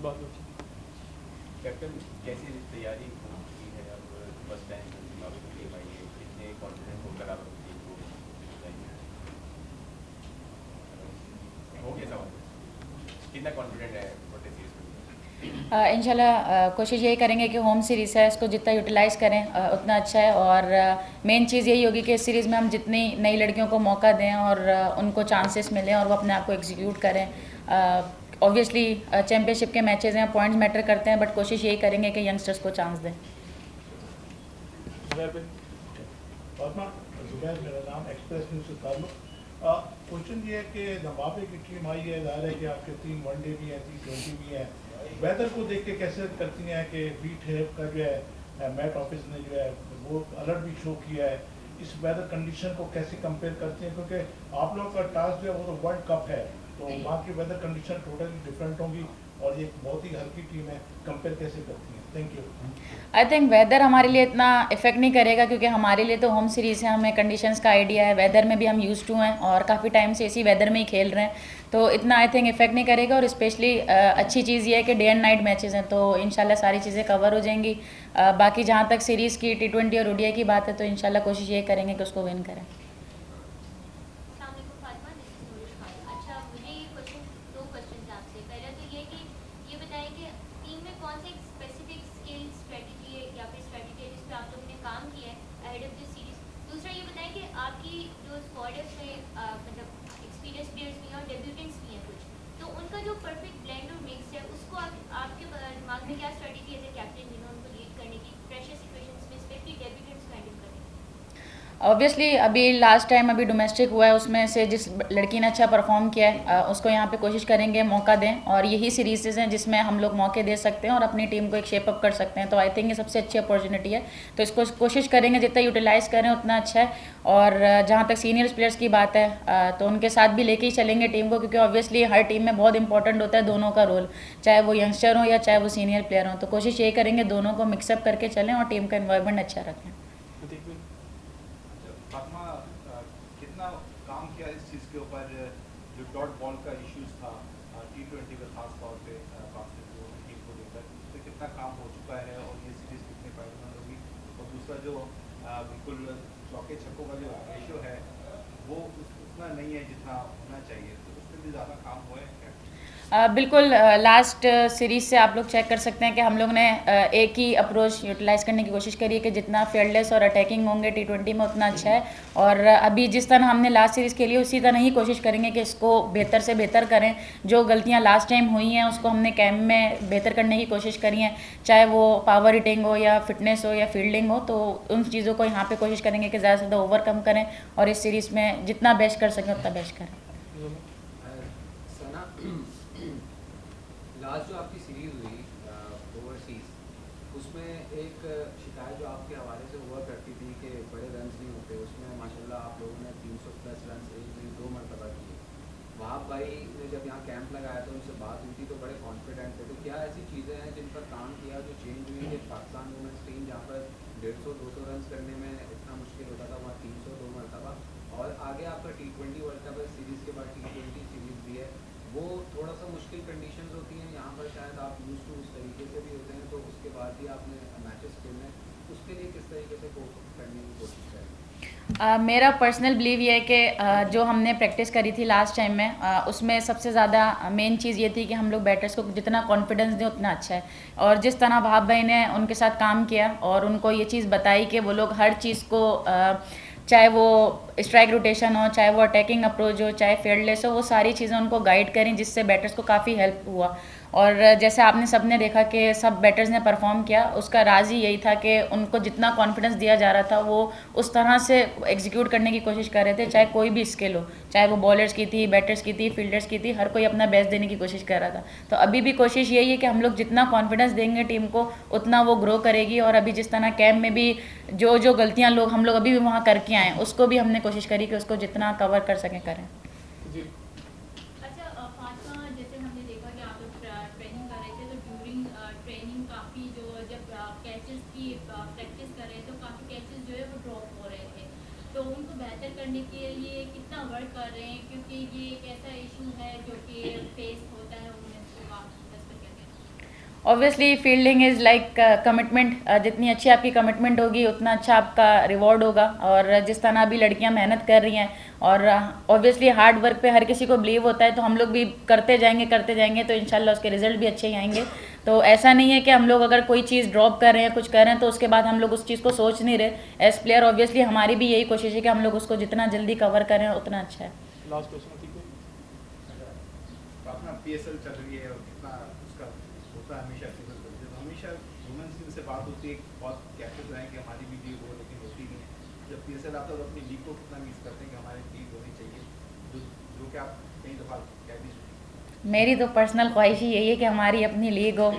बात होती है। कैप्टन कैसी तैयारी हो चुकी है अब? फर्स्ट टाइम जिम्बाब्वे की टीम आई है, कितने कॉन्फिडेंट होकर आप अपनी टीम को बताएंगे? हो गया सवाल, कितना कॉन्फिडेंट है छोटे सीरीज में? इंशाल्लाह कोशिश यही करेंगे कि होम सीरीज़ है इसको जितना यूटिलाइज़ करें उतना अच्छा है। और मेन चीज़ यही होगी कि इस सीरीज़ में हम जितनी नई लड़कियों को मौका दें और उनको चांसेस मिलें और वो अपने आप को एग्जीक्यूट करें। ऑब्वियसली चैम्पियनशिप के मैचेस हैं, पॉइंट्स मैटर करते हैं, बट कोशिश यही करेंगे कि यंगस्टर्स को चांस दें। जुबैर भाई। फातिमा, जुबैर मेरा नाम, एक्सप्रेस न्यूज़ से ताल्लुक। क्वेश्चन ये है कि जिम्बाब्वे की टीम आई है, जाहिर है कि आपके 3 वनडे भी हैं, 3 20 भी हैं। वेदर को देख के कैसे करती हैं कि बीट है का जो है मैट ऑफिस ने जो है वो अलर्ट भी शो किया है, इस वेदर कंडीशन को कैसे कंपेयर करती हैं? क्योंकि आप लोग का टास्क जो है वो तो वर्ल्ड कप है, तो वहाँ की वेदर कंडीशन टोटली डिफरेंट होंगी और ये बहुत ही हल्की टीम है, कंपेयर कैसे करती हैं? Thank you. I think whether हमारे लिए इतना इफेक्ट नहीं करेगा क्योंकि हमारे लिए तो होम सीरीज़ है, हमें कंडीशंस का आइडिया है, वेदर में भी हम यूज़ टू हैं और काफ़ी टाइम से इसी वेदर में ही खेल रहे हैं, तो इतना आई थिंक इफेक्ट नहीं करेगा। और स्पेशली अच्छी चीज़ ये है कि डे एंड नाइट मैचेस हैं, तो इंशाल्लाह सारी चीज़ें कवर हो जाएंगी। बाकी जहाँ तक सीरीज़ की T20 और ODI की बात है तो इंशाल्लाह कोशिश ये करेंगे कि उसको विन करें। अस्सलाम वालेकुम फातिमा, दिस इज नूरुल खान। अच्छा, मुझे ये क्वेश्चन, 2 क्वेश्चन आपसे। पहला तो ये कि ये बताएं कि टीम में कौन से एक स्पेसिफिक स्किल, स्ट्रेटजी है या फिर स्ट्रेटजी है जिस पे आप लोगों ने काम किया है अहेड ऑफ दिस सीरीज। दूसरा ये बताएं कि आपकी जो स्क्वाड है उसमें मतलब एक्सपीरियंस प्लेयर्स भी हैं और डेब्यूटेंट्स भी हैं कुछ, तो उनका जो परफेक्ट ब्लेंड और मिक्स है उसको आपके दिमाग में क्या स्ट्रेटजी है एज ए कैप्टन, उनको लीड करने की प्रेशर सिचुएशंस में, स्पेशली डेब्यूटेंट्स को हैंडल करने की? ऑब्वियसली अभी लास्ट टाइम अभी डोमेस्टिक हुआ है, उसमें से जिस लड़की ने अच्छा परफॉर्म किया है उसको यहाँ पे कोशिश करेंगे मौका दें, और यही सीरीज़ हैं जिसमें हम लोग मौके दे सकते हैं और अपनी टीम को एक शेप अप कर सकते हैं, तो आई थिंक ये सबसे अच्छी अपॉर्चुनिटी है, तो इसको कोशिश करेंगे जितना यूटिलाइज़ करें उतना अच्छा है। और जहाँ तक सीनियर प्लेयर्स की बात है तो उनके साथ भी लेके ही चलेंगे टीम को, क्योंकि ऑब्वियसली हर टीम में बहुत इंपॉर्टेंट होता है दोनों का रोल, चाहे वो यंगस्टर हो या चाहे वो सीनियर प्लेयर हो, तो कोशिश यही करेंगे दोनों को मिक्सअप करके चलें और टीम का इन्वायरमेंट अच्छा रखें। प्रतीक भाई। फातिमा, कितना काम किया इस चीज़ के ऊपर जो डॉट बॉल का इश्यूज था T20 में खास तौर पे पाकिस्तान टीम को लेकर, उस पर कितना काम हो चुका है और ये सीरीज कितने फायदेमंद होगी? और दूसरा जो बिल्कुल चौके छक्कों का जो रेशो है वो उतना नहीं है जितना होना चाहिए, तो उस पर भी ज़्यादा काम हुआ है क्या? बिल्कुल लास्ट सीरीज से आप लोग चेक कर सकते हैं कि हम लोग ने एक ही अप्रोच यूटिलाइज़ करने की कोशिश करी है कि जितना फील्डलेस और अटैकिंग होंगे T20 में उतना अच्छा है, और अभी जिस तरह हमने लास्ट सीरीज़ के लिए उसी तरह ही कोशिश करेंगे कि इसको बेहतर से बेहतर करें। जो गलतियां लास्ट टाइम हुई हैं उसको हमने कैम्प में बेहतर करने की कोशिश करी है, चाहे वो पावर हिटिंग हो या फिटनेस हो या फील्डिंग हो, तो उन चीज़ों को यहाँ पर कोशिश करेंगे कि ज़्यादा से ज़्यादा ओवरकम करें और इस सीरीज़ में जितना बेस्ट कर सकें उतना बेस्ट करें। सना, लास्ट जो आपकी सीरीज हुई ओवरसीज, उसमें एक शिकायत जो आपके हवाले से हुआ करती थी कि बड़े रन्स नहीं होते, उसमें माशाल्लाह आप लोगों ने 300+ रन एक दिन 2 मरतबा किए। वहाब भाई ने जब यहाँ कैंप लगाया था उनसे बात हुई थी तो बड़े कॉन्फिडेंट थे, तो क्या ऐसी चीज़ें हैं जिन पर काम किया जो चेंज हुई कि पाकिस्तान वुमेंस टीम जहाँ पर 150-200 रन करने में इतना मुश्किल होता था वहाँ 300 2 मरतबा, और आगे आपका T20 वर्ल्ड कप सीरीज़ के बाद T20 सीरीज़ भी है, वो थोड़ा सा मुश्किल कंडीशंस होती हैं, यहाँ पर शायद आप यूज़ टू उस तरीके से भी होते हैं, तो उसके बाद भी आपने मैचेस खेलने, उसके लिए किस तरीके से कोप करने की कोशिश करें? मेरा पर्सनल बिलीव ये है कि जो हमने प्रैक्टिस करी थी लास्ट टाइम में उसमें सबसे ज़्यादा मेन चीज़ ये थी कि हम लोग बैटर्स को जितना कॉन्फिडेंस दें उतना अच्छा है, और जिस तरह भाब भाई ने उनके साथ काम किया और उनको ये चीज़ बताई कि वो लोग हर चीज़ को चाहे वो स्ट्राइक रोटेशन हो, चाहे वो अटैकिंग अप्रोच हो, चाहे फील्डलेस हो, वो सारी चीज़ें उनको गाइड करें, जिससे बैटर्स को काफ़ी हेल्प हुआ। और जैसे आपने सबने देखा कि सब बैटर्स ने परफॉर्म किया, उसका राज ही यही था कि उनको जितना कॉन्फिडेंस दिया जा रहा था वो उस तरह से एग्जीक्यूट करने की कोशिश कर रहे थे, चाहे कोई भी स्किल हो, चाहे वो बॉलर्स की थी, बैटर्स की थी, फील्डर्स की थी, हर कोई अपना बेस्ट देने की कोशिश कर रहा था। तो अभी भी कोशिश यही है कि हम लोग जितना कॉन्फिडेंस देंगे टीम को उतना वो ग्रो करेगी, और अभी जिस तरह कैम्प में भी जो जो गलतियाँ लोग हम लोग अभी भी वहाँ करके आए उसको भी हमने कोशिश करी कि उसको जितना कवर कर सकें करें। जी। अच्छा फातिमा, जैसे हमने देखा कि आप लोग ट्रेनिंग कर रहे थे, तो ड्यूरिंग ट्रेनिंग काफ़ी जो जब कैचेस की प्रैक्टिस कर रहे थे तो काफ़ी कैचेस जो है वो ड्रॉप हो रहे थे, तो उनको बेहतर करने के लिए कितना वर्क कर रहे हैं, क्योंकि ये एक ऐसा इशू है जो कि फेस होता है वुमेन्स को, आप इस पर क्या कहते हैं? Obviously fielding is like commitment, जितनी अच्छी आपकी कमिटमेंट होगी उतना अच्छा आपका रिवॉर्ड होगा। और जिस तरह अभी लड़कियां मेहनत कर रही हैं और ऑब्वियसली हार्ड वर्क पे हर किसी को बिलीव होता है, तो हम लोग भी करते जाएंगे तो इंशाल्लाह उसके रिजल्ट भी अच्छे ही आएंगे। तो ऐसा नहीं है कि हम लोग अगर कोई चीज़ ड्रॉप कर रहे हैं, कुछ कर रहे हैं, तो उसके बाद हम लोग उस चीज़ को सोच नहीं रहे। एज प्लेयर ऑब्वियसली हमारी भी यही कोशिश है कि हम लोग उसको जितना जल्दी कवर करें उतना अच्छा है। लास्ट क्वेश्चन अपना PSL चल रही है और कितना उसका होता है हमेशा सीजन चलते हैं, तो हमेशा वुमेन्स टीम से बात होती है, बहुत कहते हैं कि हमारी भी लीग हो, लेकिन होती नहीं है। जब PSL आता है तो अपनी लीग को कितना मिस करते हैं कि हमारी लीग होनी चाहिए, जो कि आप कई दफ़ा कह भी चुके। मेरी तो पर्सनल ख्वाहिश ही यही है कि हमारी अपनी लीग हो,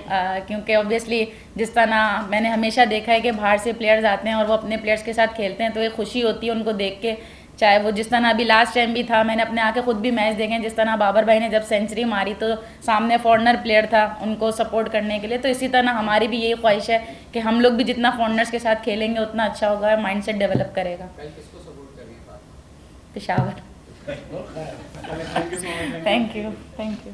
क्योंकि ऑब्वियसली जिस तरह मैंने हमेशा देखा है कि बाहर से प्लेयर्स आते हैं और वो अपने प्लेयर्स के साथ खेलते हैं, तो एक खुशी होती है उनको देख के। चाहे वो जिस तरह अभी लास्ट टाइम भी था, मैंने अपने आके खुद भी मैच देखे, जिस तरह बाबर भाई ने जब सेंचुरी मारी तो सामने फॉरनर प्लेयर था उनको सपोर्ट करने के लिए। तो इसी तरह हमारी भी यही ख्वाहिश है कि हम लोग भी जितना फॉरनर्स के साथ खेलेंगे उतना अच्छा होगा, माइंडसेट डेवलप करेगा। कल किसको सपोर्ट कर रही है? Peshawar. Thank you so much. Thank you.